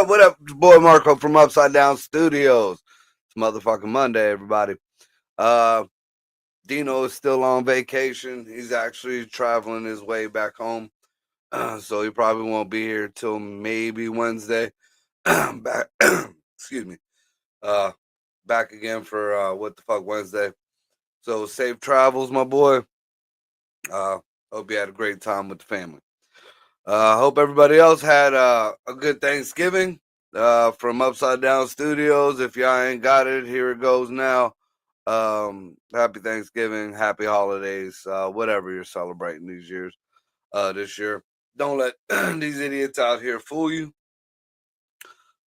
What up, boy Marco from Upside Down Studios. It's motherfucking Monday, everybody. Uh, Dino is still on vacation. He's actually traveling his way back home, so he probably won't be here till maybe Wednesday. Back, excuse me. Uh, Back again for what the fuck Wednesday. So safe travels, my boy. Hope you had a great time with the family. Hope everybody else had a good Thanksgiving from Upside Down Studios. If y'all ain't got it, here it goes now. Happy Thanksgiving, happy holidays, whatever you're celebrating these years, this year. Don't let these idiots out here fool you.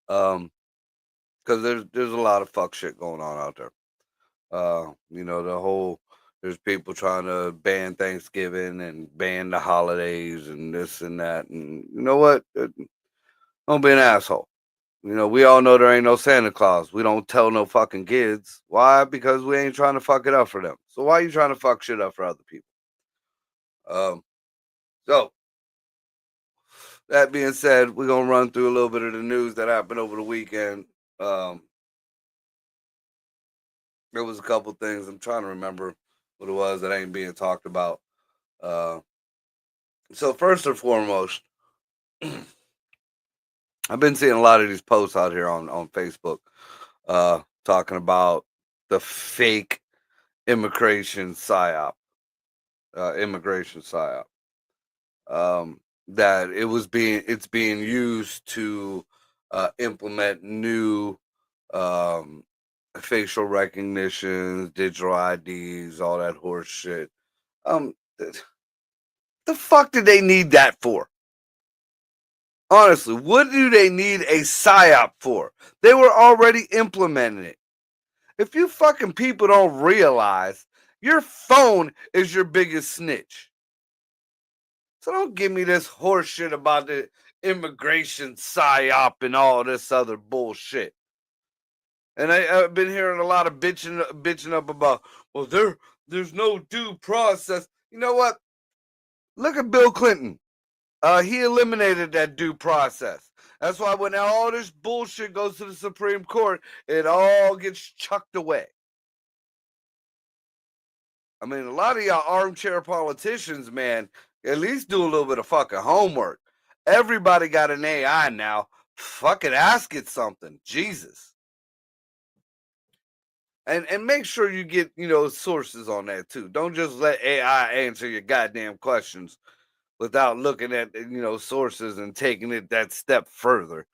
Because there's a lot of fuck shit going on out there. There's people trying to ban Thanksgiving and ban the holidays and this and that. And you know what? Don't be an asshole. We all know there ain't no Santa Claus. We don't tell no fucking kids. Why? Because we ain't trying to fuck it up for them. So why are you trying to fuck shit up for other people? So that being said, we're gonna run through a little bit of the news that happened over the weekend. There was a couple things. I'm trying to remember what it was that ain't being talked about. So first and foremost, I've been seeing a lot of these posts out here on Facebook talking about the fake immigration psyop. That it's being used to implement new facial recognitions, digital IDs, all that horse shit. The fuck did they need that for? Honestly, what do they need a psyop for? They were already implementing it. If you fucking people don't realize, your phone is your biggest snitch. So don't give me this horse shit about the immigration psyop and all this other bullshit. And I've been hearing a lot of bitching up about, well, there's no due process. You know what? Look at Bill Clinton. He eliminated that due process. That's why when all this bullshit goes to the Supreme Court, it all gets chucked away. I mean, a lot of y'all armchair politicians, man, at least do a little bit of fucking homework. Everybody got an AI now. Fucking ask it something. Jesus. And make sure you get, sources on that too. Don't just let AI answer your goddamn questions without looking at, sources and taking it that step further.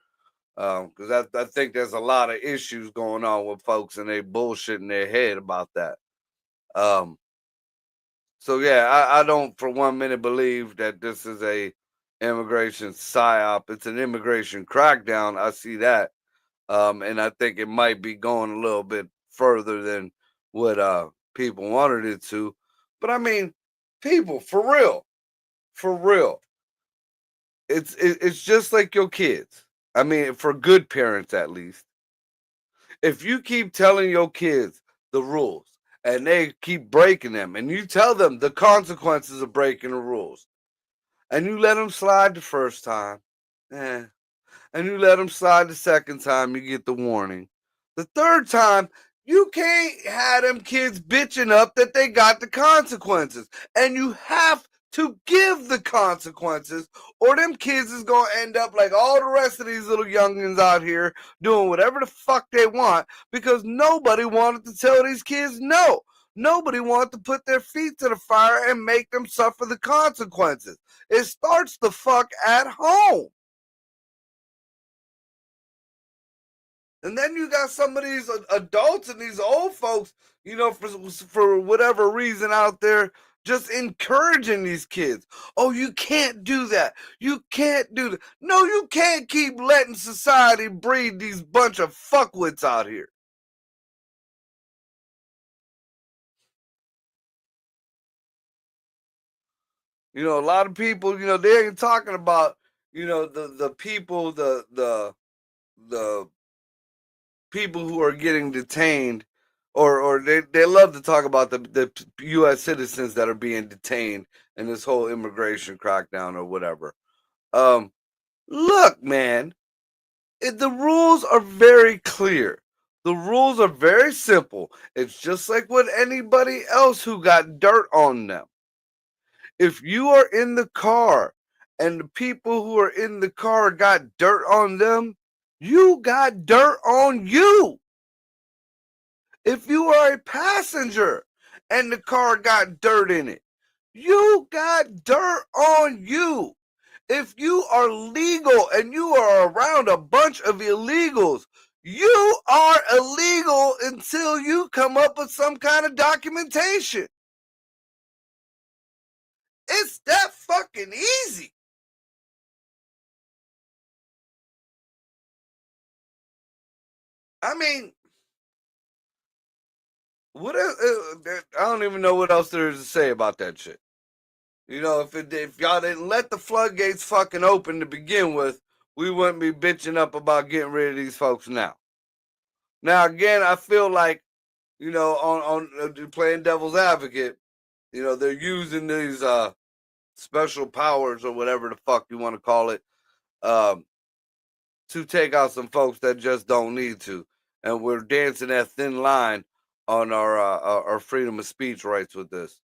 Because I think there's a lot of issues going on with folks and they bullshit in their head about that. So yeah, I don't for 1 minute believe that this is a immigration psyop. It's an immigration crackdown. I see that. And I think it might be going a little bit further than what people wanted it to. But I mean, people, for real. It's just like your kids. I mean, for good parents at least. If you keep telling your kids the rules and they keep breaking them, and you tell them the consequences of breaking the rules, and you let them slide the first time, and you let them slide the second time, you get the warning. The third time, you can't have them kids bitching up that they got the consequences, and you have to give the consequences, or them kids is going to end up like all the rest of these little youngins out here doing whatever the fuck they want because nobody wanted to tell these kids no. Nobody wanted to put their feet to the fire and make them suffer the consequences. It starts the fuck at home. And then you got some of these adults and these old folks, for whatever reason out there, just encouraging these kids. Oh, you can't do that. You can't do that. No, you can't keep letting society breed these bunch of fuckwits out here. You know, a lot of people, you know, they ain't talking about, you know, the people, the people who are getting detained, or they love to talk about the U.S. citizens that are being detained in this whole immigration crackdown or whatever. Um, Look, man, the rules are very clear. The rules are very simple. It's just like with anybody else who got dirt on them. If you are in the car and the people who are in the car got dirt on them, you got dirt on you. If you are a passenger and the car got dirt in it, you got dirt on you. If you are legal and you are around a bunch of illegals, you are illegal until you come up with some kind of documentation. It's that fucking easy. I mean, what? I don't even know what else there is to say about that shit. You know, if y'all didn't let the floodgates fucking open to begin with, we wouldn't be bitching up about getting rid of these folks now. Now again, I feel like, you know, on playing devil's advocate, you know, they're using these special powers or whatever the fuck you want to call it, um, to take out some folks that just don't need to, and we're dancing that thin line on our freedom of speech rights with this,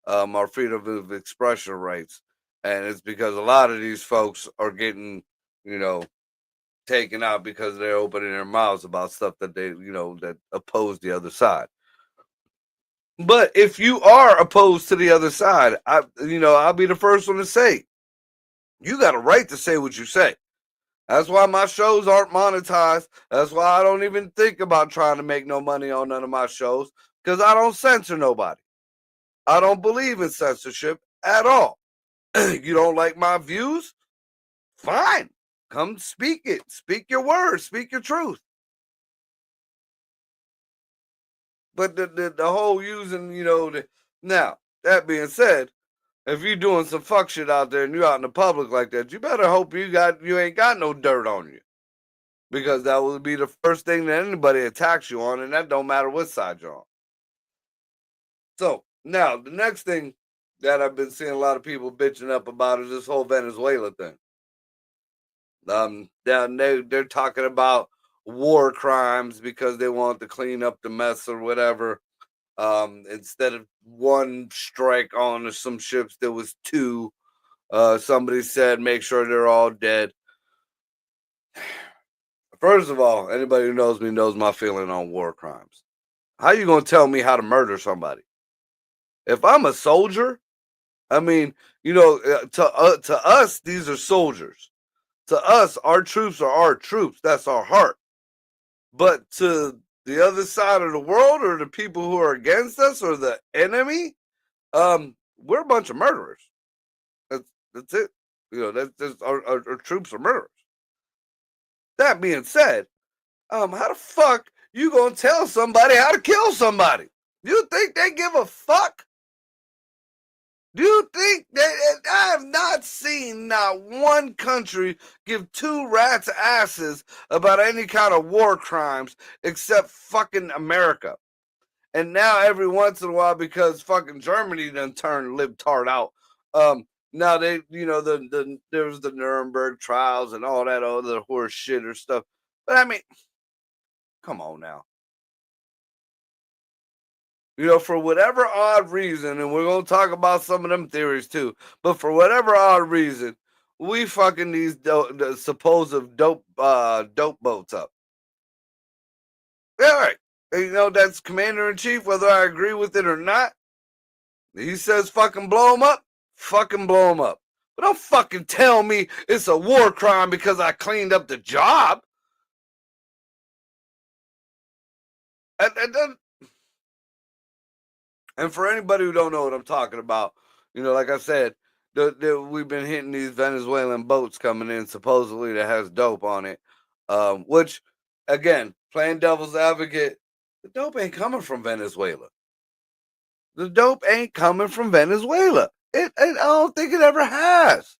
our freedom of expression rights, and it's because a lot of these folks are getting, you know, taken out because they're opening their mouths about stuff that they, you know, that oppose the other side. But if you are opposed to the other side, you know, I'll be the first one to say, you got a right to say what you say. That's why my shows aren't monetized. That's why I don't even think about trying to make no money on none of my shows, because I don't censor nobody. I don't believe in censorship at all. You don't like my views? Fine. Come speak it. Speak your words. Speak your truth. But the whole using, you know, now, that being said, if you're doing some fuck shit out there and you're out in the public like that, you better hope you ain't got no dirt on you. Because that will be the first thing that anybody attacks you on, and that don't matter what side you're on. So now the next thing that I've been seeing a lot of people bitching up about is this whole Venezuela thing. Down they're talking about war crimes because they want to clean up the mess or whatever. Instead of one strike on some ships, there was two. Somebody said make sure they're all dead. First of all, anybody who knows me knows my feeling on war crimes. How you gonna tell me how to murder somebody? If I'm a soldier, I mean, you know, to us, these are soldiers. To us, our troops are our troops. That's our heart. But to the other side of the world, or the people who are against us, or the enemy, we're a bunch of murderers. That's it. You know, that's our troops are murderers. That being said, how the fuck you gonna tell somebody how to kill somebody? You think they give a fuck? Do you think that I have not seen not one country give two rats' asses about any kind of war crimes except fucking America? And now every once in a while, because fucking Germany done turned libtard out, now they, you know, there was the Nuremberg trials and all that other horse shit or stuff. But I mean, come on now. You know, for whatever odd reason, and we're gonna talk about some of them theories too, but for whatever odd reason, we fucking these the supposed dope boats up. Yeah, all right. And, you know, that's commander in chief, whether I agree with it or not. He says fucking blow them up, fucking blow them up. But don't fucking tell me it's a war crime because I cleaned up the job. And And for anybody who don't know what I'm talking about, like I said, we've been hitting these Venezuelan boats coming in supposedly that has dope on it, which, again, playing devil's advocate, the dope ain't coming from Venezuela. The dope ain't coming from Venezuela. I don't think it ever has.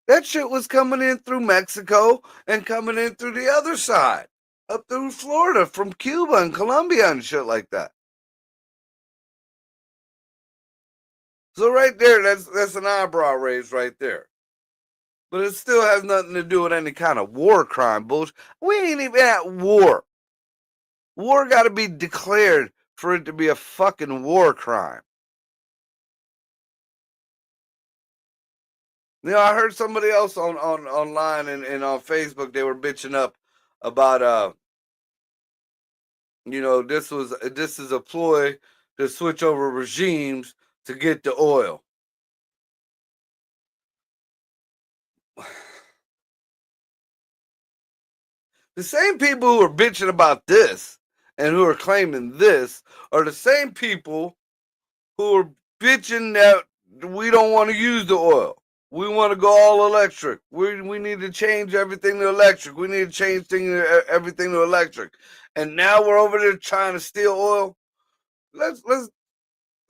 That shit was coming in through Mexico and coming in through the other side, up through Florida from Cuba and Colombia and shit like that. So right there, that's an eyebrow raise right there. But it still has nothing to do with any kind of war crime bullshit. We ain't even at war. War got to be declared for it to be a fucking war crime. I heard somebody else on online and on Facebook, they were bitching up about this is a ploy to switch over regimes to get the oil. The same people who are bitching about this and who are claiming this are the same people who are bitching that we don't want to use the oil. We want to go all electric. We need to change everything to electric. We need to change everything to electric. And now we're over there trying to steal oil. Let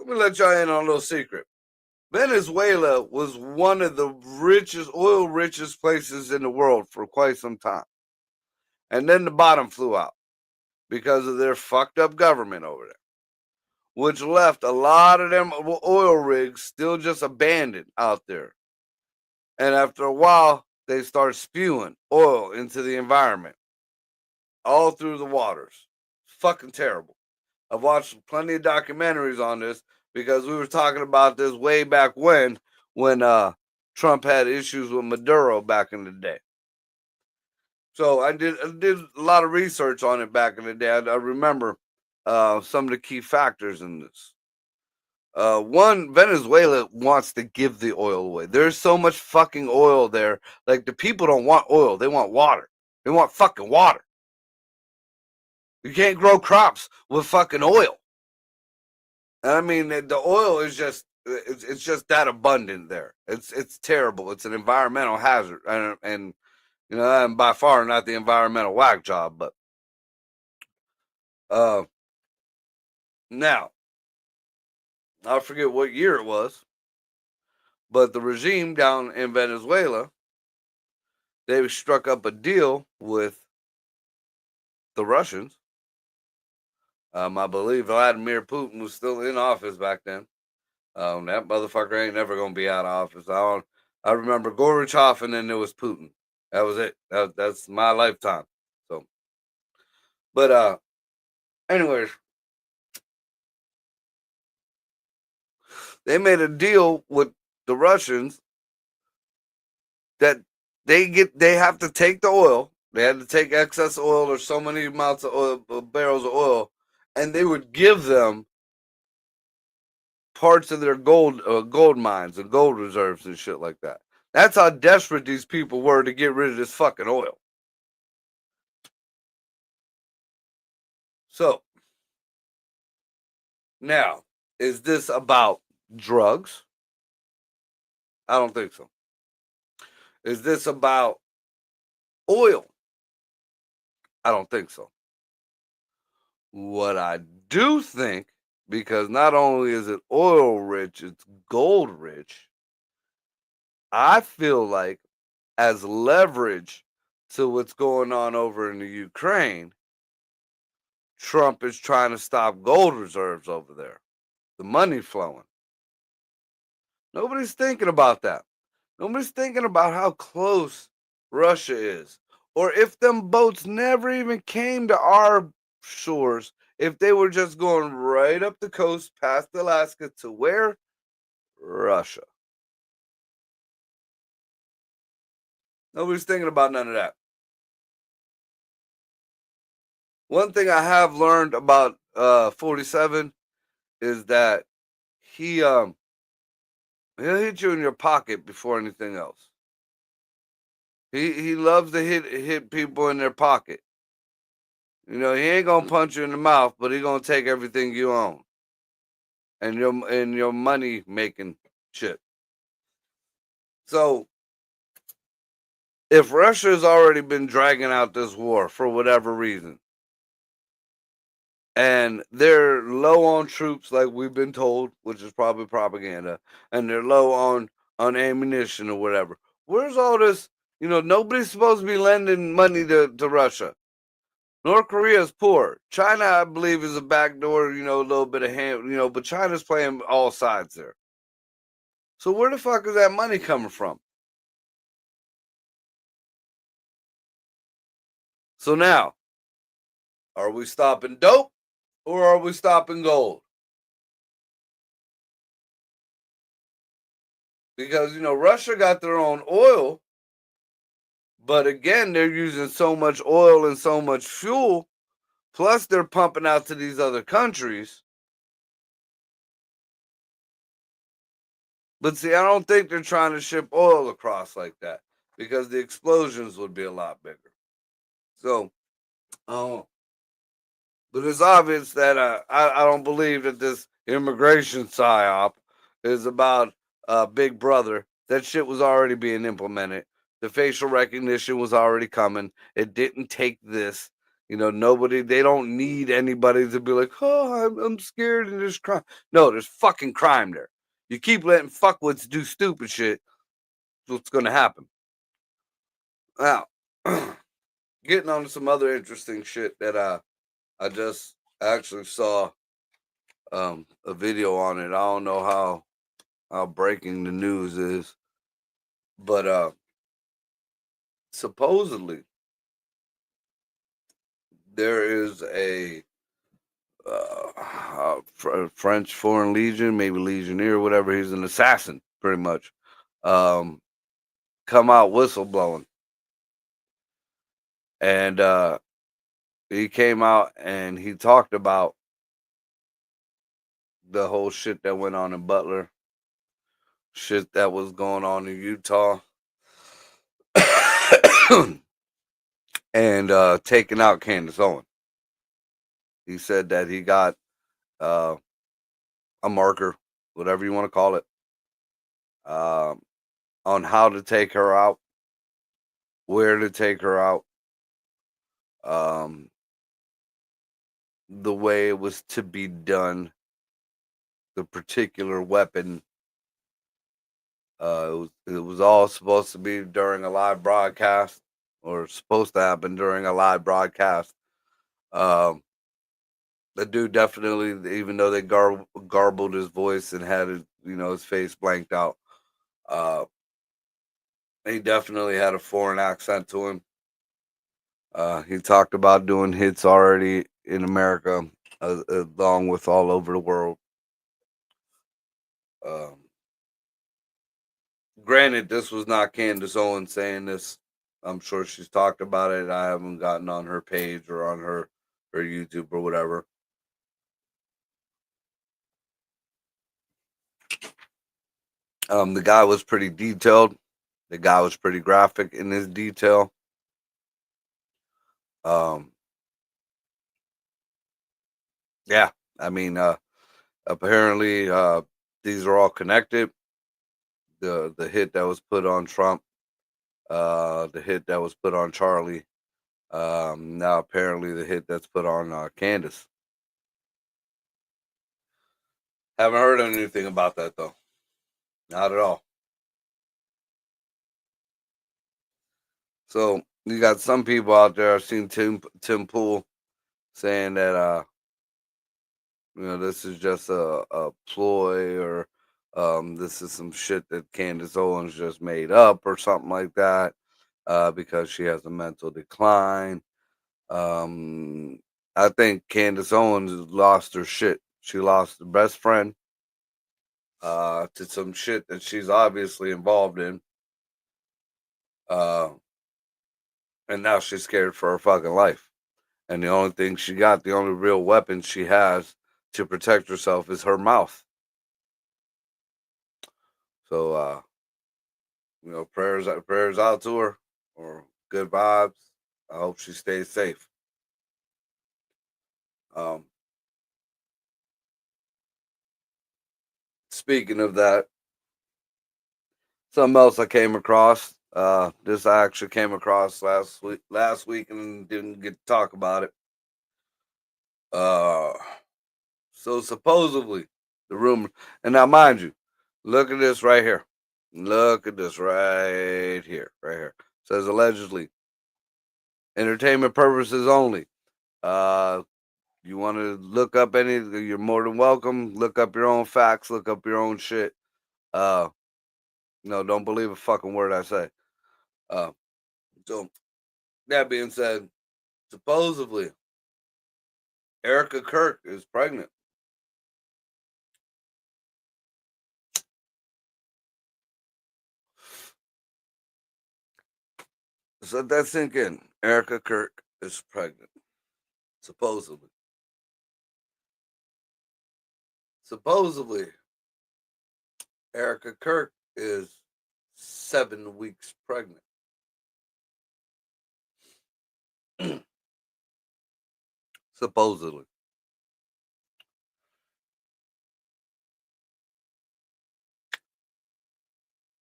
me let y'all in on a little secret. Venezuela was one of the richest places in the world for quite some time. And then the bottom flew out because of their fucked up government over there, which left a lot of them oil rigs still just abandoned out there. And after a while, they start spewing oil into the environment all through the waters. Fucking terrible. I've watched plenty of documentaries on this because we were talking about this way back when Trump had issues with Maduro back in the day. So I did a lot of research on it back in the day. I remember some of the key factors in this. One, Venezuela wants to give the oil away. There's so much fucking oil there. Like, the people don't want oil, they want water. They want fucking water. You can't grow crops with fucking oil. I mean, the oil is just it's just that abundant there. It's terrible. It's an environmental hazard, and I'm by far not the environmental whack job, but uh, now I forget what year it was, but the regime down in Venezuela, they struck up a deal with the Russians. I believe Vladimir Putin was still in office back then. That motherfucker ain't never gonna be out of office. I remember Gorbachev, and then there was Putin. That was it. That's my lifetime. So, but anyways, they made a deal with the Russians that they have to take the oil. They had to take excess oil or so many amounts of oil, barrels of oil, and they would give them parts of their gold mines and gold reserves and shit like that. That's how desperate these people were to get rid of this fucking oil. So now, is this about drugs? I don't think so. Is this about oil? I don't think so. What I do think, because not only is it oil rich, it's gold rich, I feel like as leverage to what's going on over in the Ukraine, Trump is trying to stop gold reserves over there, the money flowing. Nobody's thinking about that. Nobody's thinking about how close Russia is. Or if them boats never even came to our shores, if they were just going right up the coast past Alaska to where? Russia. Nobody's thinking about none of that. One thing I have learned about 47 is that he'll hit you in your pocket before anything else. He loves to hit people in their pocket. You know, he ain't gonna punch you in the mouth, but he gonna take everything you own and your money making shit. So if Russia's already been dragging out this war for whatever reason, and they're low on troops, like we've been told, which is probably propaganda, and they're low on ammunition or whatever. Where's all this? You know, nobody's supposed to be lending money to Russia. North Korea is poor. China, I believe, is a backdoor. You know, a little bit of hand. You know, but China's playing all sides there. So where the fuck is that money coming from? So now, are we stopping dope or are we stopping gold? Because you know, Russia got their own oil, but again, they're using so much oil and so much fuel, plus they're pumping out to these other countries. But see, I don't think they're trying to ship oil across like that because the explosions would be a lot bigger. So, um, but it's obvious that I don't believe that this immigration psyop is about Big Brother. That shit was already being implemented. The facial recognition was already coming. It didn't take this. You know, nobody, they don't need anybody to be like, oh, I'm scared and there's crime. No, there's fucking crime there. You keep letting fuckwits do stupid shit, what's going to happen? Now, getting on to some other interesting shit that I just actually saw a video on it. I don't know how breaking the news is, but supposedly there is a French Foreign Legion, maybe Legionnaire, whatever. He's an assassin, pretty much. Um, come out whistleblowing, and he came out and he talked about the whole shit that went on in Butler, shit that was going on in Utah, and taking out Candace Owen. He said that he got uh, a marker, whatever you want to call it, um, on how to take her out, where to take her out, um, the way it was to be done, the particular weapon. It was all supposed to be during a live broadcast, or supposed to happen during a live broadcast. Um, the dude definitely, even though they garbled his voice and had his face blanked out, uh, he definitely had a foreign accent to him. He talked about doing hits already in America, along with all over the world. Um, Granted, this was not Candace Owens saying this. I'm sure she's talked about it. I haven't gotten on her page or on her YouTube or whatever. The guy was pretty detailed. The guy was pretty graphic in his detail. Um, yeah, I mean, apparently, these are all connected. The hit that was put on Trump, the hit that was put on Charlie, now apparently the hit that's put on Candace. Haven't heard anything about that though. Not at all. So you got some people out there. I've seen Tim Pool saying that this is just a ploy, or this is some shit that Candace Owens just made up or something like that, because she has a mental decline. Um, I think Candace Owens lost her shit. She lost her best friend to some shit that she's obviously involved in. Uh, and now she's scared for her fucking life. And the only thing she got, the only real weapon she has to protect herself is her mouth. So, prayers out to her, or good vibes. I hope she stays safe. Um, Speaking of that, something else I came across. This I actually came across last week and didn't get to talk about it. Uh, so supposedly the rumor, and now mind you, look at this right here. Look at this right here, right here. Says allegedly, entertainment purposes only. Uh, you want to look up any? You're more than welcome. Look up your own facts. Look up your own shit. Uh, no, don't believe a fucking word I say. Uh, so that being said, supposedly Erica Kirk is pregnant. So let that sink in. Erica Kirk is pregnant. Supposedly. Supposedly, Erica Kirk is 7 weeks pregnant. Supposedly.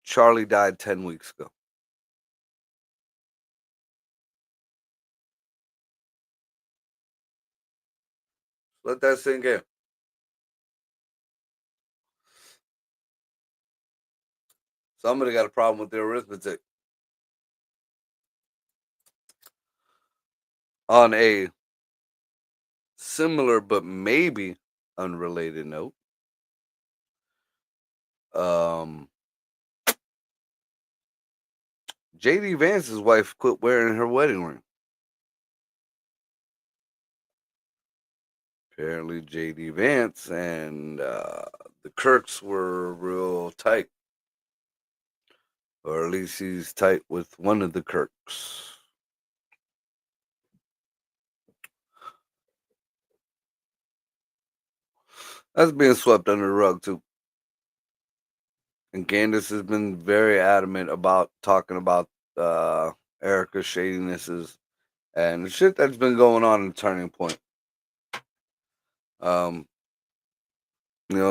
Charlie died 10 weeks ago. Let that sink in. Somebody got a problem with their arithmetic. On a similar but maybe unrelated note, um, JD Vance's wife quit wearing her wedding ring. Apparently, JD Vance and the Kirks were real tight, or at least he's tight with one of the Kirks. That's being swept under the rug too. And Candace has been very adamant about talking about Erica's shadinesses and the shit that's been going on in Turning Point. Um,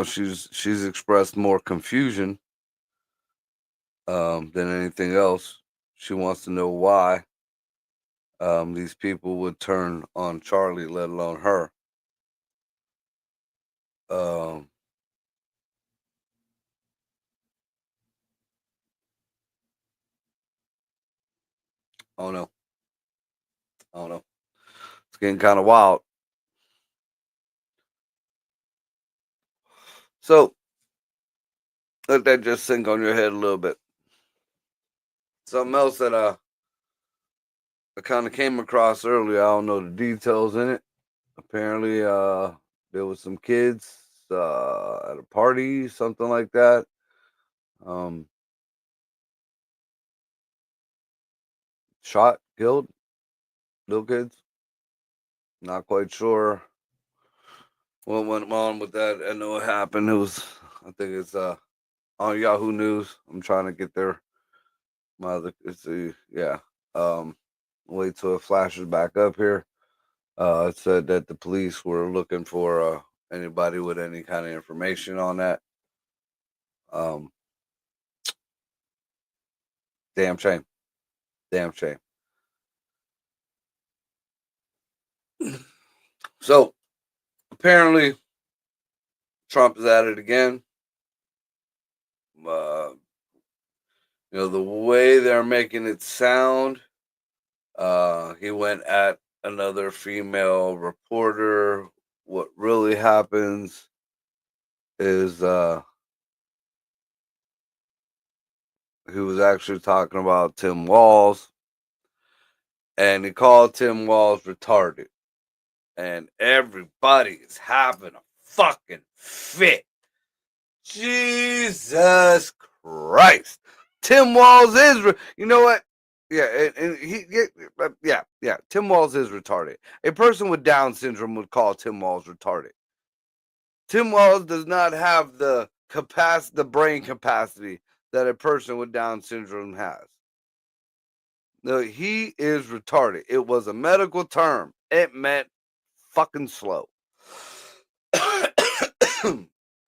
she's expressed more confusion than anything else. She wants to know why these people would turn on Charlie, let alone her. Um, I don't know. I don't know. It's getting kind of wild. So let that just sink on your head a little bit. Something else that I kind of came across earlier. I don't know the details in it. Apparently, there was some kids at a party, something like that. Um, Shot, killed, little kids. Not quite sure what went on with that. I know it happened. I think it's on Yahoo News. I'm trying to get their yeah. Um, Wait till it flashes back up here. It said that the police were looking for anybody with any kind of information on that. Um, Damn shame. Damn shame. So apparently, Trump is at it again. Uh, the way they're making it sound, he went at another female reporter. What really happens is he was actually talking about Tim Walz, and he called Tim Walz retarded. And everybody is having a fucking fit. Jesus Christ. Tim Walz is, you know what? Yeah, and yeah. Tim Walz is retarded. A person with Down syndrome would call Tim Walz retarded. Tim Walz does not have the brain capacity that a person with Down syndrome has. No, he is retarded. It was a medical term. It meant fucking slow.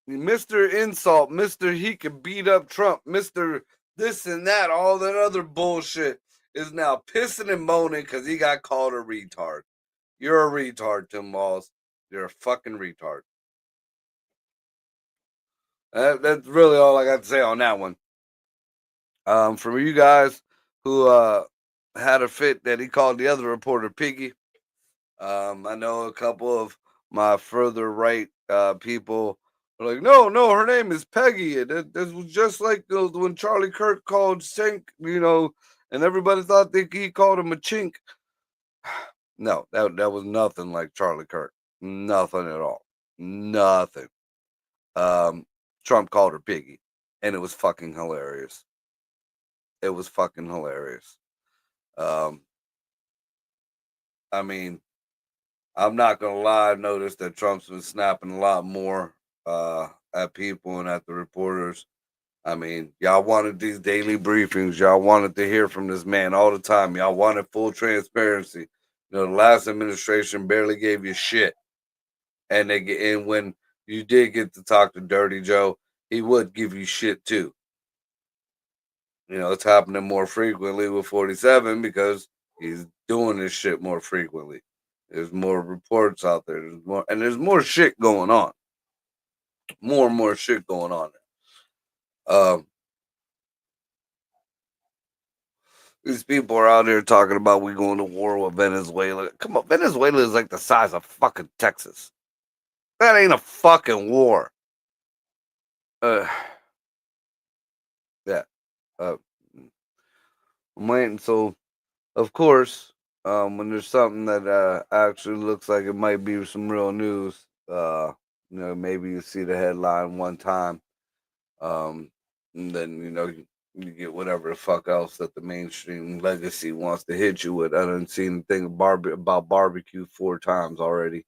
Mr. Insult, Mr. He could beat up Trump, Mr. This and that, all that other bullshit is now pissing and moaning because he got called a retard. You're a retard, Tim Walz. You're a fucking retard. That's really all I got to say on that one. For you guys who had a fit that he called the other reporter Piggy, I know a couple of my further right people were like, no, her name is Peggy. And this was just like when Charlie Kirk called Sink, and everybody thought that he called him a chink. No, that was nothing like Charlie Kirk. Nothing at all. Nothing. Trump called her Piggy, and it was fucking hilarious. It was fucking hilarious. Um, I mean, I'm not gonna lie. I noticed that Trump's been snapping a lot more at people and at the reporters. I mean, y'all wanted these daily briefings. Y'all wanted to hear from this man all the time. Y'all wanted full transparency. The last administration barely gave you shit, and when you did get to talk to Dirty Joe, he would give you shit too. It's happening more frequently with 47 because he's doing this shit more frequently. There's more reports out there. There's more shit going on. More and more shit going on. These people are out here talking about we going to war with Venezuela. Come on, Venezuela is like the size of fucking Texas. That ain't a fucking war. Yeah. I'm waiting. So, of course, when there's something that actually looks like it might be some real news, maybe you see the headline one time, and then you get whatever the fuck else that the mainstream legacy wants to hit you with. I done seen the thing about barbecue 4 times already.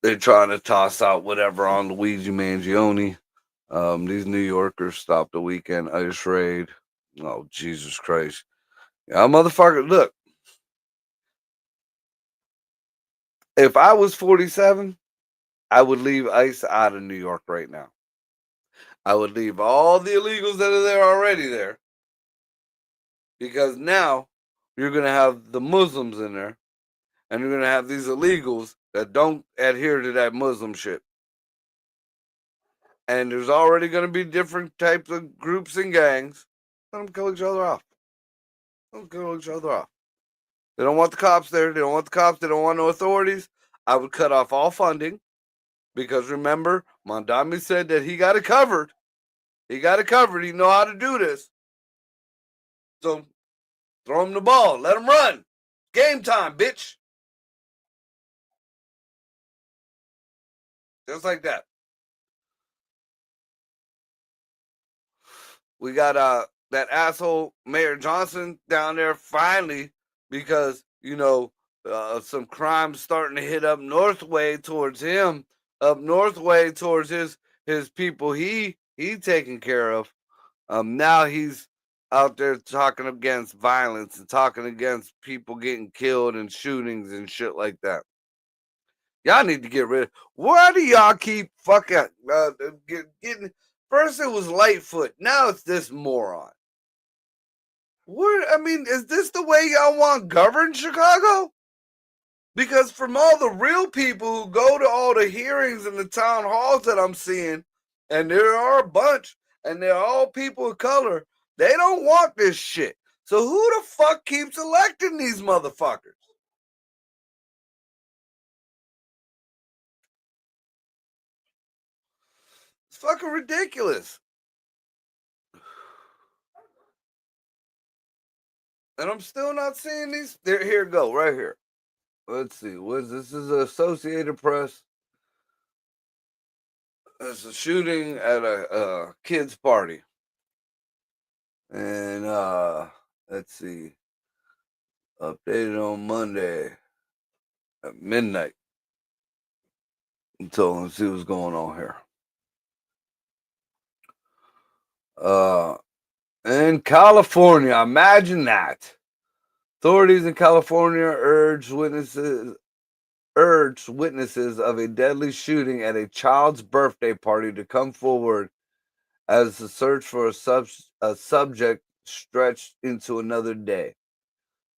They're trying to toss out whatever on Luigi Mangione. These New Yorkers stopped a weekend ice raid. Oh, Jesus Christ. Yeah, motherfucker, look, if I was 47, I would leave ICE out of New York right now. I would leave all the illegals that are there already there. Because now you're going to have the Muslims in there. And you're going to have these illegals that don't adhere to that Muslim shit. And there's already going to be different types of groups and gangs. Let them kill each other off. Let them kill each other off. They don't want the cops there. They don't want the cops. They don't want no authorities. I would cut off all funding. Because remember, Mnday said that he got it covered. He got it covered. He know how to do this. So throw him the ball. Let him run. Game time, bitch. Just like that. We got that asshole Mayor Johnson down there finally because some crimes starting to hit up northway towards him, up northway towards his people he taking care of. Now he's out there talking against violence and talking against people getting killed and shootings and shit like that. Y'all need to get rid of. Why do y'all keep fucking getting? First it was Lightfoot, now it's this moron. What? I mean, is this the way y'all want govern Chicago? Because from all the real people who go to all the hearings and the town halls that I'm seeing, and there are a bunch, and they're all people of color, they don't want this shit. So who the fuck keeps electing these motherfuckers? It's fucking ridiculous. And I'm still not seeing these. There, here go, right here. Let's see. What's this? Is Associated Press. It's a shooting at a kid's party. And let's see. Updated on Monday at midnight. So let's see what's going on here. In California, imagine that. Authorities in California urge witnesses urged witnesses of a deadly shooting at a child's birthday party to come forward as the search for a subject stretched into another day.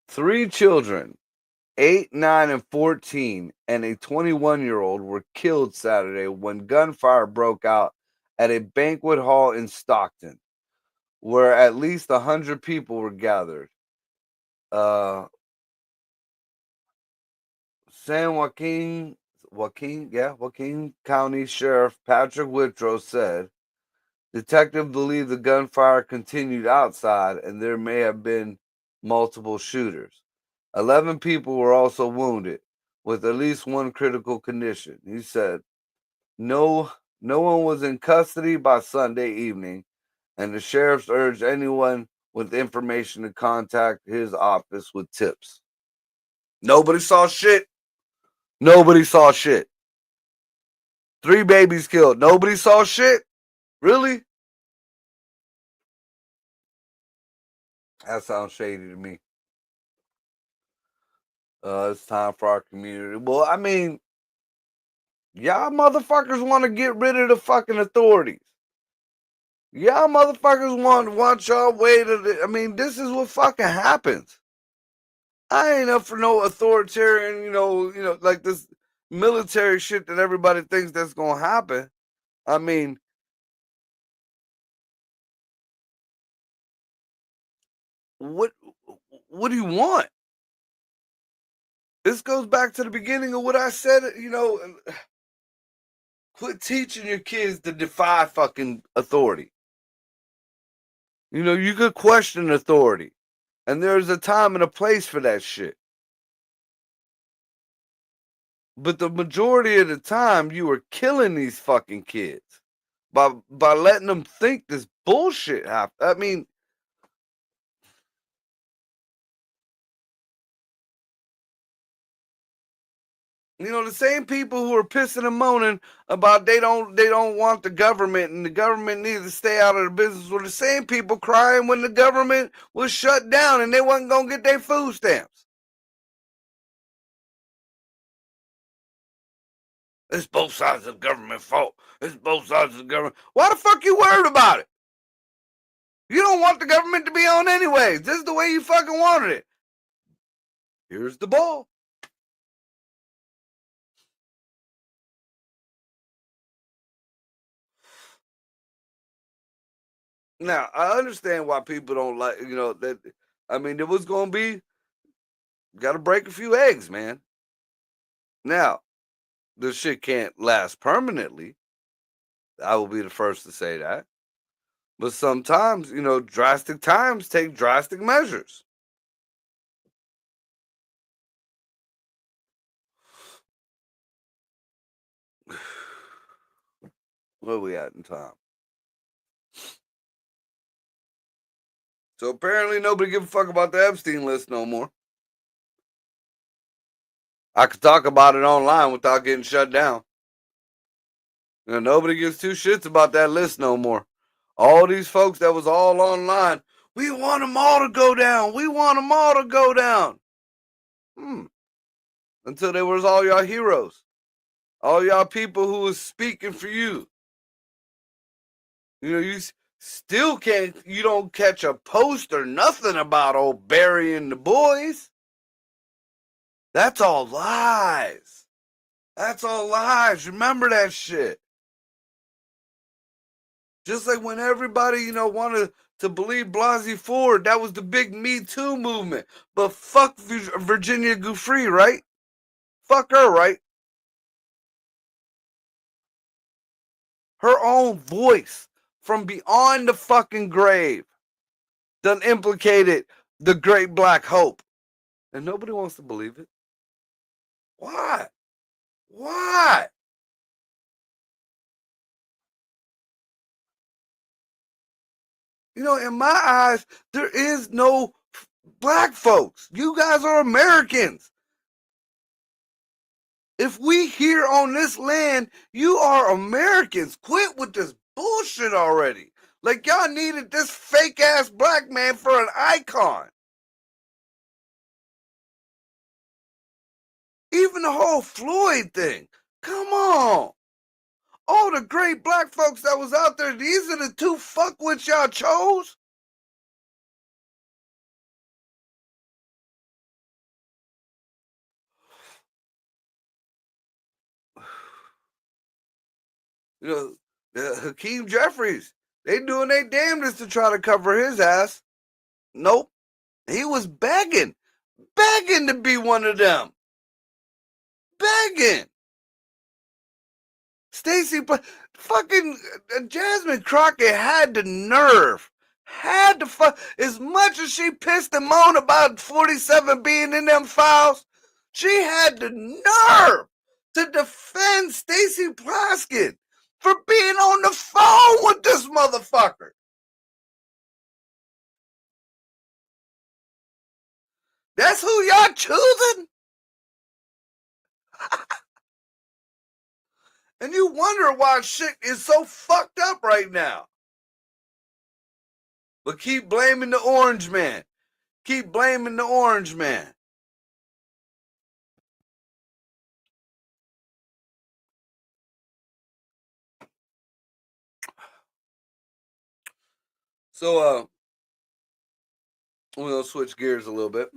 3 children, 8, 9, and 14, and a 21-year-old were killed Saturday when gunfire broke out at a banquet hall in Stockton, where at least 100 people were gathered. San Joaquin County Sheriff Patrick Whitrow said detectives believe the gunfire continued outside and there may have been multiple shooters. 11 people were also wounded, with at least one critical condition. He said no one was in custody by Sunday evening, and the sheriffs urged anyone with information to contact his office with tips. Nobody saw shit. Nobody saw shit. 3 babies killed. Nobody saw shit? Really? That sounds shady to me. It's time for our community. Well, I mean, y'all motherfuckers want to get rid of the fucking authorities. Y'all motherfuckers want y'all way to. I mean, this is what fucking happens. I ain't up for no authoritarian, like this military shit that everybody thinks that's gonna happen. I mean, what do you want? This goes back to the beginning of what I said, quit teaching your kids to defy fucking authority. You could question authority. And there's a time and a place for that shit. But the majority of the time, you are killing these fucking kids by letting them think this bullshit happen. I mean, the same people who are pissing and moaning about they don't want the government and the government needs to stay out of the business were the same people crying when the government was shut down and they wasn't gonna get their food stamps. It's both sides of the government fault. It's both sides of the government. Why the fuck you worried about it? You don't want the government to be on anyways. This is the way you fucking wanted it. Here's the ball. Now, I understand why people don't like, that. I mean, it was going to be, got to break a few eggs, man. Now, this shit can't last permanently. I will be the first to say that. But sometimes, drastic times take drastic measures. Where are we at in time? So apparently nobody give a fuck about the Epstein list no more. I could talk about it online without getting shut down. Nobody gives two shits about that list no more. All these folks that was all online, we want them all to go down. We want them all to go down. Until they was all y'all heroes. All y'all people who was speaking for you. You still you don't catch a post or nothing about old Barry and the boys. That's all lies. That's all lies. Remember that shit. Just like when everybody, wanted to believe Blasey Ford, that was the big Me Too movement. But fuck Virginia Giuffre, right? Fuck her, right? Her own voice from beyond the fucking grave done implicated the great black hope. And nobody wants to believe it. Why? Why? In my eyes, there is no black folks. You guys are Americans. If we here on this land, you are Americans. Quit with this bullshit already. Like y'all needed this fake ass black man for an icon. Even the whole Floyd thing. Come on. All the great black folks that was out there, these are the two fuckwits y'all chose? You know, Hakeem Jeffries, they doing their damnedest to try to cover his ass. Nope. He was begging to be one of them. Begging. Stacy, fucking Jasmine Crockett had the nerve. Had the as much as she pissed and moaned about 47 being in them files, she had the nerve to defend Stacy Plaskett for being on the phone with this motherfucker. That's who y'all choosing? And you wonder why shit is so fucked up right now. But keep blaming the orange man. Keep blaming the orange man. So we'll switch gears a little bit.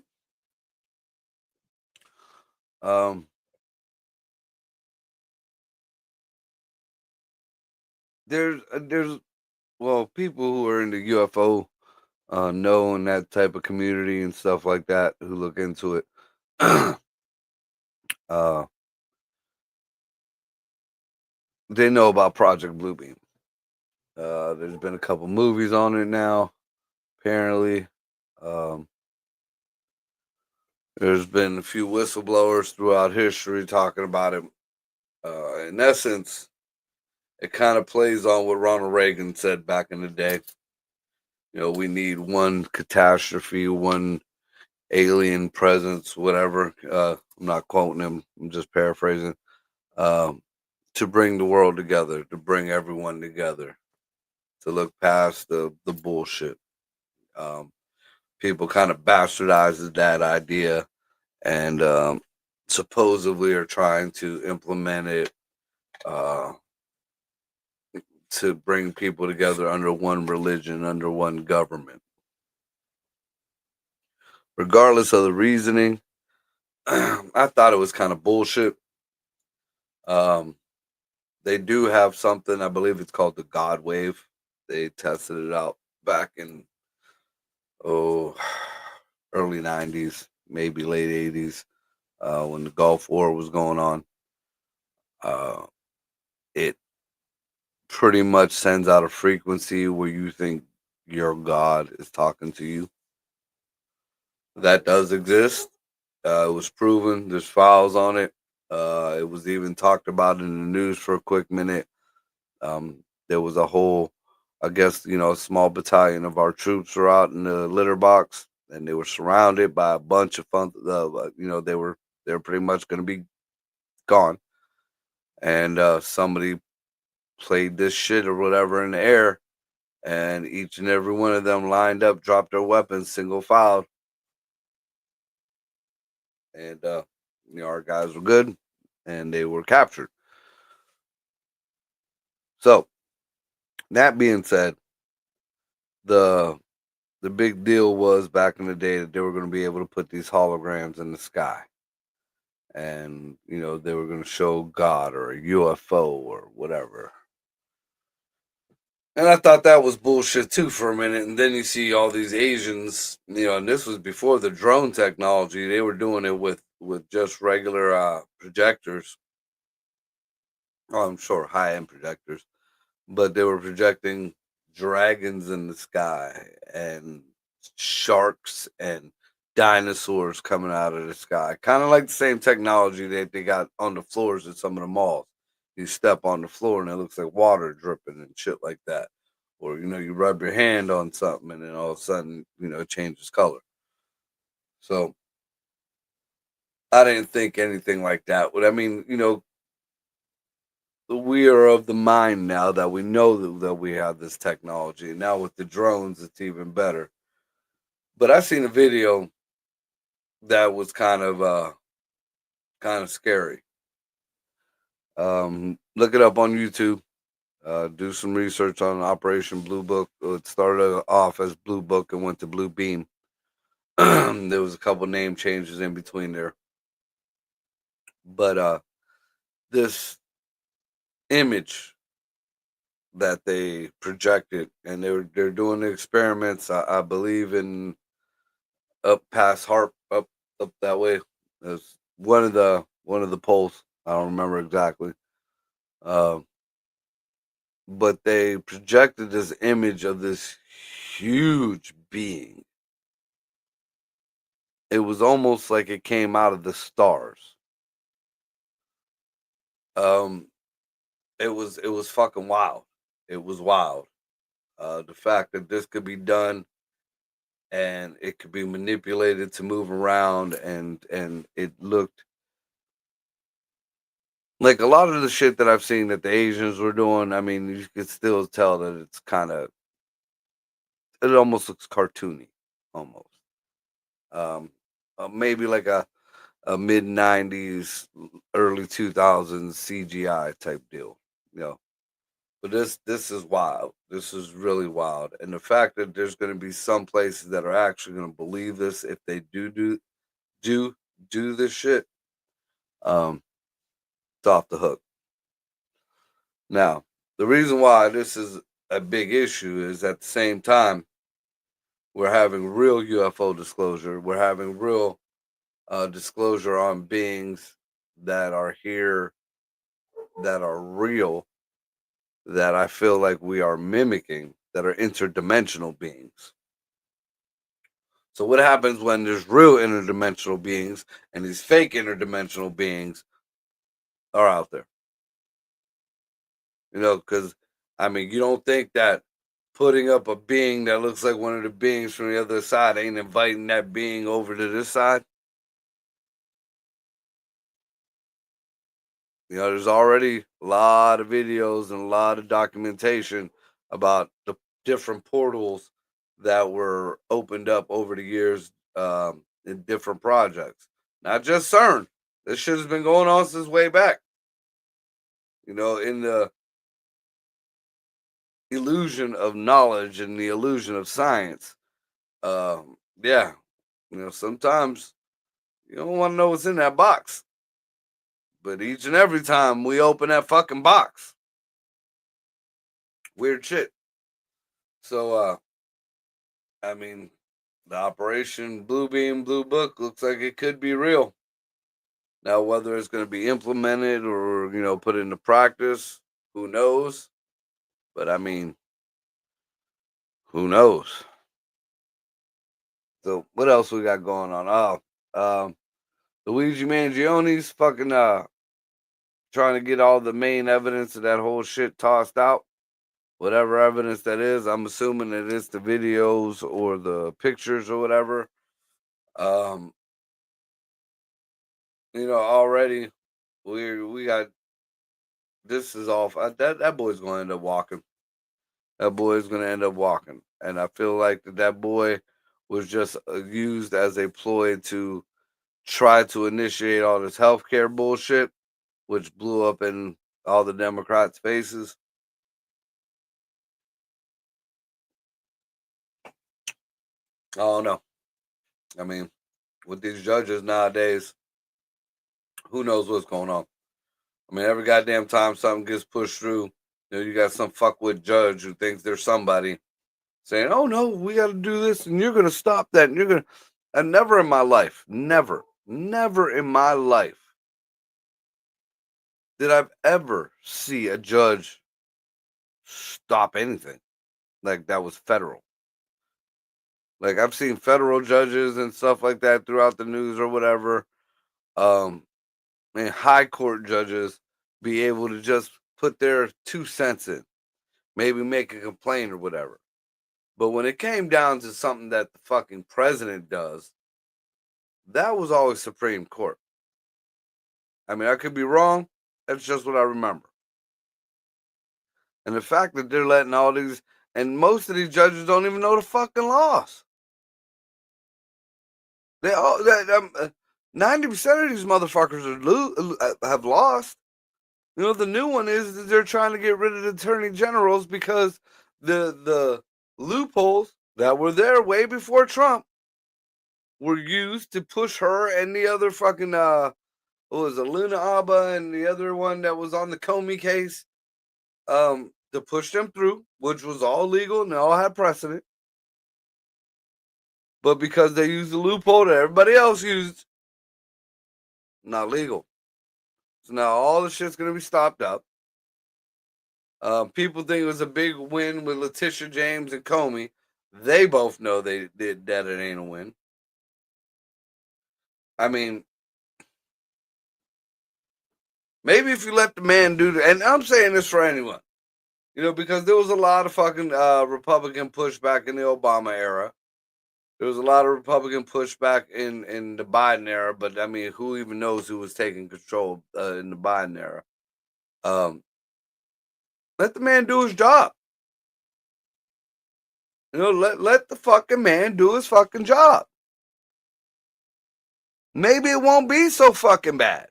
Um there's well, people who are into UFO know in that type of community and stuff like that who look into it. uh they know about Project Bluebeam. There's been a couple movies on it now, apparently. Um there's been a few whistleblowers throughout history talking about it. In essence, it kind of plays on what Ronald Reagan said back in the day. We need one catastrophe, one alien presence, whatever. I'm not quoting him. I'm just paraphrasing. Um, to bring the world together, to bring everyone together, to look past the bullshit. Um, People kind of bastardizes that idea and supposedly are trying to implement it uh, to bring people together under one religion, under one government. Regardless of the reasoning, I thought it was kind of bullshit. Um, they do have something, I believe it's called the God Wave. They tested it out back in oh early '90s, maybe late '80s, when the Gulf War was going on. Uh, it pretty much sends out a frequency where you think your God is talking to you. That does exist. It was proven. There's files on it. It was even talked about in the news for a quick minute. There was a whole, I guess, a small battalion of our troops were out in the litter box, and they were surrounded by a bunch of fun. They were pretty much going to be gone, and somebody played this shit or whatever in the air, and each and every one of them lined up, dropped their weapons, single filed, and our guys were good, and they were captured. So that being said, the the big deal was back in the day that they were going to be able to put these holograms in the sky, and they were going to show God or a UFO or whatever. And I thought that was bullshit too for a minute. And then you see all these Asians, and this was before the drone technology. They were doing it with just regular projectors. Oh, I'm sure high end projectors, but they were projecting dragons in the sky and sharks and dinosaurs coming out of the sky. Kind of like the same technology that they got on the floors at some of the malls. You step on the floor and it looks like water dripping and shit like that. Or, you rub your hand on something and then all of a sudden, it changes color. So I didn't think anything like that would, I mean, we are of the mind now that we know that we have this technology. And now with the drones, it's even better. But I seen a video that was kind of kind of scary. Look it up on YouTube. Do some research on Operation Blue Book. It started off as Blue Book and went to Blue Beam. There was a couple name changes in between there, but this image that they projected, and they're doing the experiments. I believe in up past Harp, up that way. There's one of the poles. I don't remember exactly. Um, but they projected this image of this huge being. It was almost like it came out of the stars. Um, it was fucking wild. It was wild. The fact that this could be done and it could be manipulated to move around, and it looked like a lot of the shit that I've seen that the Asians were doing. I mean, you could still tell that it's kind of, it almost looks cartoony, almost. Um, maybe like a mid '90s, early 2000s CGI type deal, you know. But this is wild. This is really wild, and the fact that there's going to be some places that are actually going to believe this if they do do this shit, um, it's off the hook. Now, the reason why this is a big issue is at the same time we're having real UFO disclosure. We're having real disclosure on beings that are here, that are real, that I feel like we are mimicking, that are interdimensional beings. So what happens when there's real interdimensional beings and these fake interdimensional beings are out there? You know, because I mean, you don't think that putting up a being that looks like one of the beings from the other side ain't inviting that being over to this side? You know, there's already a lot of videos and a lot of documentation about the different portals that were opened up over the years, in different projects. Not just CERN. This shit has been going on since way back. You know, in the illusion of knowledge and the illusion of science. Yeah, you know, sometimes you don't want to know what's in that box. But each and every time we open that fucking box, weird shit. So, I mean, the Operation Blue Beam Blue Book looks like it could be real. Now, whether it's going to be implemented or, you know, put into practice, who knows? But I mean, who knows? So, what else we got going on? Luigi Mangione's fucking trying to get all the main evidence of that whole shit tossed out. Whatever evidence that is, I'm assuming that it's the videos or the pictures or whatever. Um, you know, already we got, this is off. That boy's going to end up walking. That boy is going to end up walking, and I feel like that boy was just used as a ploy to try to initiate all this healthcare bullshit, which blew up in all the Democrats' faces. I don't know. I mean, with these judges nowadays, who knows what's going on? I mean, every goddamn time something gets pushed through, you know, you got some fuckwit judge who thinks there's somebody saying, "Oh no, we got to do this, and you're going to stop that, and you're going to." And never in my life, never in my life did I ever see a judge stop anything like that was federal. Like I've seen federal judges and stuff like that throughout the news or whatever, um, and high court judges be able to just put their 2 cents in, maybe make a complaint or whatever. But when it came down to something that the fucking president does, that was always Supreme Court. I mean, I could be wrong. That's just what I remember. And the fact that they're letting all these, and most of these judges don't even know the fucking laws. They all, 90% of these motherfuckers have lost. You know, the new one is that they're trying to get rid of the attorney generals because the loopholes that were there way before Trump were used to push her and the other fucking what was it, Luna Abba and the other one that was on the Comey case, to push them through, which was all legal and they all had precedent. But because they used the loophole that everybody else used, not legal. So now all the shit's gonna be stopped up. People think it was a big win with Letitia James and Comey. They both know they did that it ain't a win. I mean, maybe if you let the man do that, and I'm saying this for anyone, you know, because there was a lot of fucking Republican pushback in the Obama era. There was a lot of Republican pushback in the Biden era, but I mean, who even knows who was taking control in the Biden era? Um, let the man do his job. You know, let the fucking man do his fucking job. Maybe it won't be so fucking bad.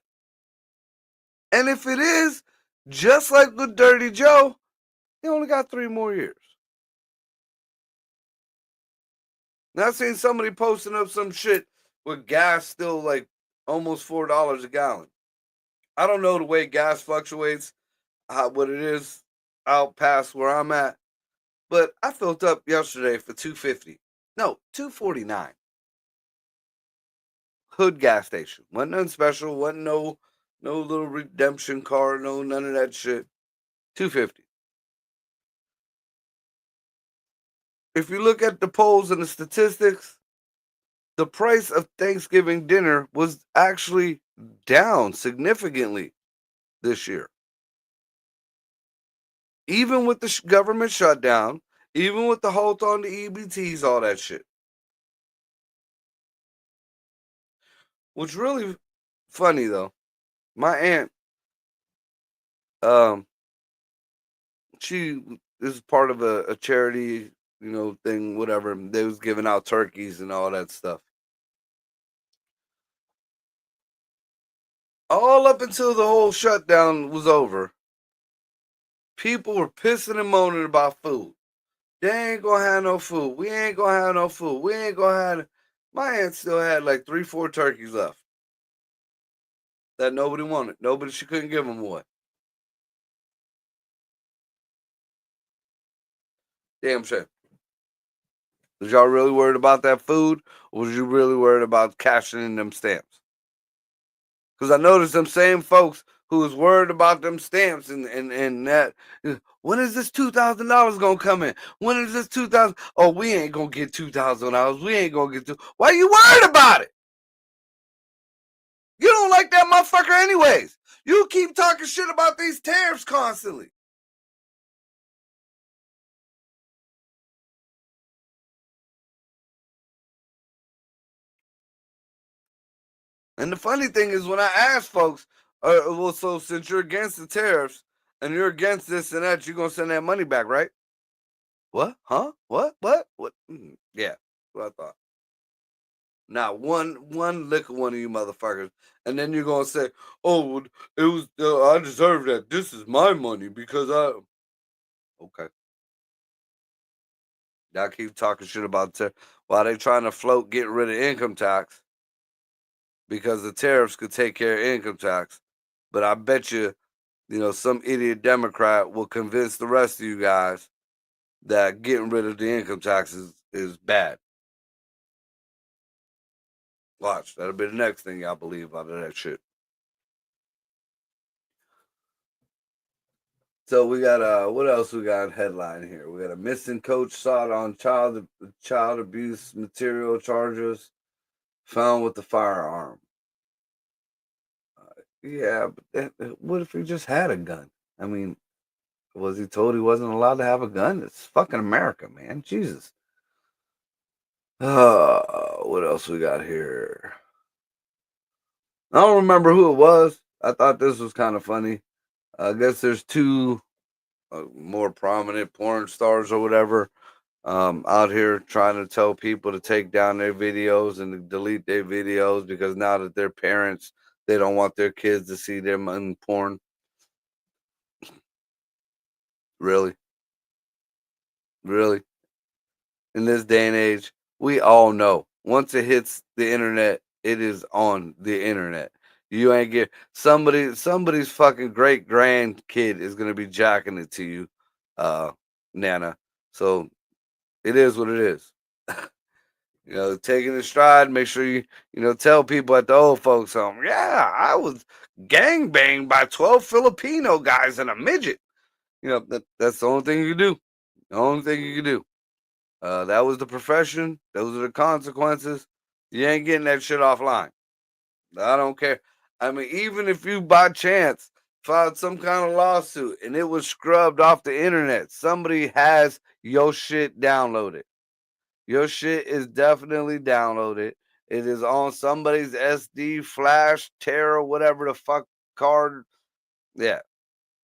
And if it is, just like with Dirty Joe, he only got 3 more years. Now I seen somebody posting up some shit with gas still like almost $4 a gallon. I don't know the way gas fluctuates, what it is out past where I'm at, but I filled up yesterday for $2.50. No, $2.49. Hood gas station. Wasn't nothing special. Wasn't no little redemption card. No none of that shit. $2.50. If you look at the polls and the statistics, the price of Thanksgiving dinner was actually down significantly this year. Even with the government shutdown, even with the halt on the EBTs, all that shit. What's really funny though, my aunt, um, she is part of a charity, you know, thing, whatever. They was giving out turkeys and all that stuff. All up until the whole shutdown was over, people were pissing and moaning about food. They ain't gonna have no food. We ain't gonna have no food. We ain't gonna have. My aunt still had like 3, 4 turkeys left that nobody wanted. Nobody, she couldn't give them away. Damn shame. Was y'all really worried about that food, or was you really worried about cashing in them stamps? Because I noticed them same folks who was worried about them stamps and that. When is this $2,000 gonna come in? When is this 2,000? Oh, we ain't gonna get $2,000. We ain't gonna get two. Why you worried about it? You don't like that motherfucker anyways. You keep talking shit about these tariffs constantly. And the funny thing is, when I ask folks, well, so since you're against the tariffs and you're against this and that, you're gonna send that money back, right? What? Huh? What? What? What? Yeah, what I thought. Not one lick of one of you motherfuckers, and then you're gonna say, "Oh, it was I deserve that. This is my money because I." Okay, y'all keep talking shit about while they trying to float getting rid of income tax because the tariffs could take care of income tax. But I bet you, you know, some idiot Democrat will convince the rest of you guys that getting rid of the income tax is bad. Watch, that'll be the next thing y'all believe out of that shit. So we got what else we got headline here? We got a missing coach sought on child abuse material charges, found with the firearm. Yeah, but what if he just had a gun? I mean, was he told he wasn't allowed to have a gun? It's fucking America, man. Jesus. What else we got here? I don't remember who it was. I thought this was kind of funny. I guess there's two more prominent porn stars or whatever out here trying to tell people to take down their videos and to delete their videos because now that they're parents, they don't want their kids to see them in porn. Really, really. In this day and age, we all know once it hits the internet, it is on the internet. You ain't get somebody's fucking great grandkid is gonna be jacking it to you, uh, Nana. So it is what it is. Taking a stride, make sure you tell people at the old folks home, yeah, I was gang banged by 12 Filipino guys and a midget. That's the only thing you can do. The only thing you can do. That was the profession. Those are the consequences. You ain't getting that shit offline. I don't care. I mean, even if you by chance filed some kind of lawsuit and it was scrubbed off the internet, somebody has your shit downloaded. Your shit is definitely downloaded. It is on somebody's SD, flash, terror, whatever the fuck card. Yeah.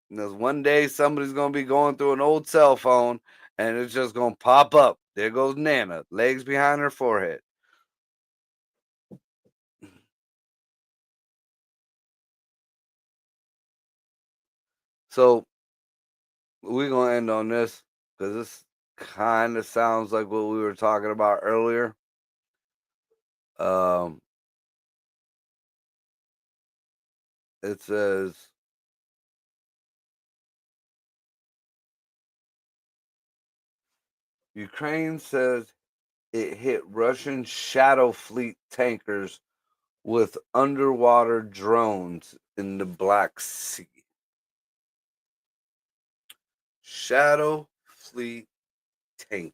Because one day somebody's gonna be going through an old cell phone and it's just gonna pop up. There goes Nana, legs behind her forehead. So we're gonna end on this because this kind of sounds like what we were talking about earlier. Um, it says Ukraine says it hit Russian Shadow Fleet tankers with underwater drones in the Black Sea. Shadow Fleet tankers.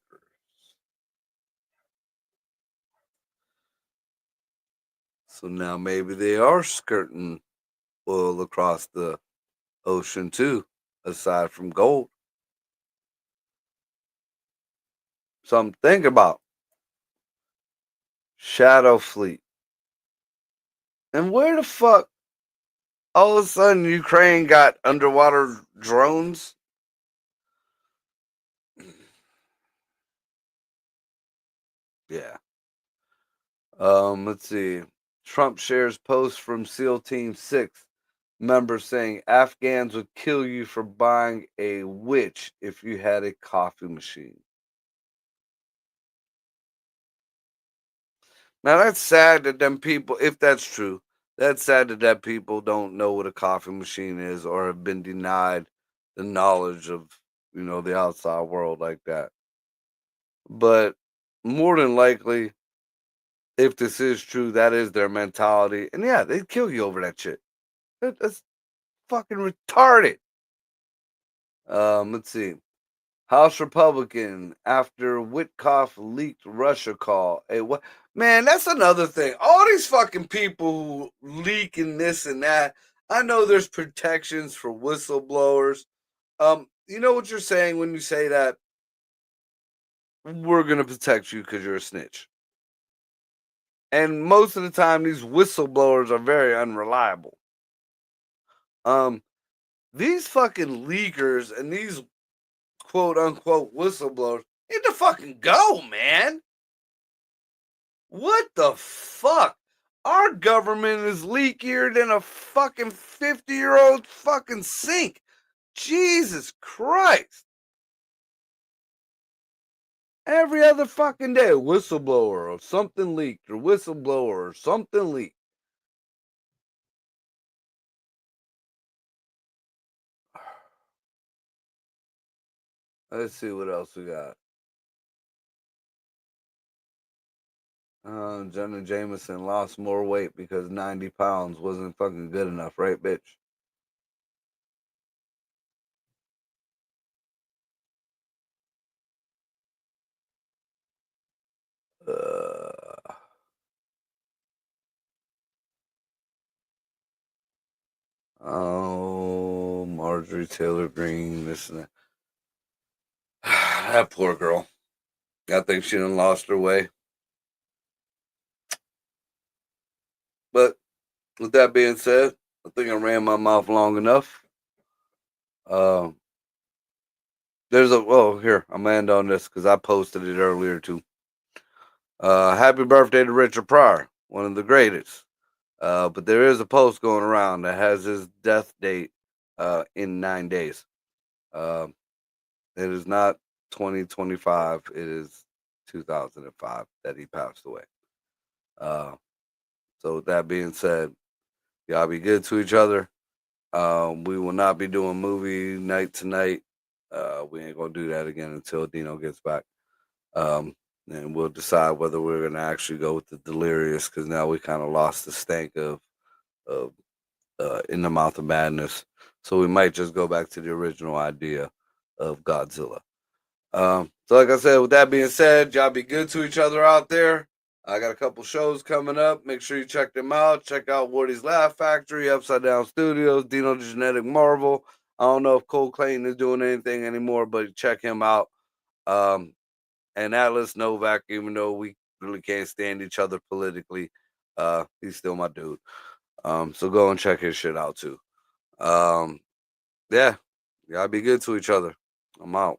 So now maybe they are skirting oil across the ocean too, aside from gold. Something to think about. Shadow Fleet. And where the fuck all of a sudden Ukraine got underwater drones? Yeah. Let's see. Trump shares post from SEAL Team 6 members saying Afghans would kill you for buying a witch if you had a coffee machine. Now that's sad that them people, if that's true, that's sad that people don't know what a coffee machine is or have been denied the knowledge of, the outside world like that. But more than likely, if this is true, that is their mentality. And yeah, they'd kill you over that shit. That's fucking retarded. Let's see. House Republican after Witkoff leaked Russia call. Hey, what man? That's another thing. All these fucking people who leaking this and that. I know there's protections for whistleblowers. You know what you're saying when you say that we're gonna protect you because you're a snitch. And most of the time, these whistleblowers are very unreliable. Um, these fucking leakers and these quote unquote whistleblowers need to fucking go, man. What the fuck? Our government is leakier than a fucking 50-year-old fucking sink. Jesus Christ. Every other fucking day, a whistleblower or something leaked, or whistleblower or something leaked. Let's see what else we got. Jenna Jameson lost more weight because 90 pounds wasn't fucking good enough, right, bitch? Uh, oh, Marjorie Taylor Greene, this and that. That poor girl. I think she done lost her way. But with that being said, I think I ran my mouth long enough. Uh, There's a here. I'm gonna end on this because I posted it earlier too. Happy birthday to Richard Pryor, one of the greatest. But there is a post going around that has his death date in 9 days. Um, it is not 2025. It is 2005 that he passed away. Uh, so with that being said, y'all be good to each other. We will not be doing movie night tonight. We ain't gonna do that again until Dino gets back. Um, and we'll decide whether we're gonna actually go with the Delirious because now we kind of lost the stank of In the Mouth of Madness. So we might just go back to the original idea of Godzilla. So like I said, with that being said, y'all be good to each other out there. I got a couple shows coming up. Make sure you check them out. Check out Woody's Laugh Factory, Upside Down Studios, Dino the Genetic Marvel. I don't know if Cole Clayton is doing anything anymore, but check him out. Um, and Atlas Novak, even though we really can't stand each other politically, he's still my dude. So go and check his shit out too. Um, yeah, y'all be good to each other. I'm out.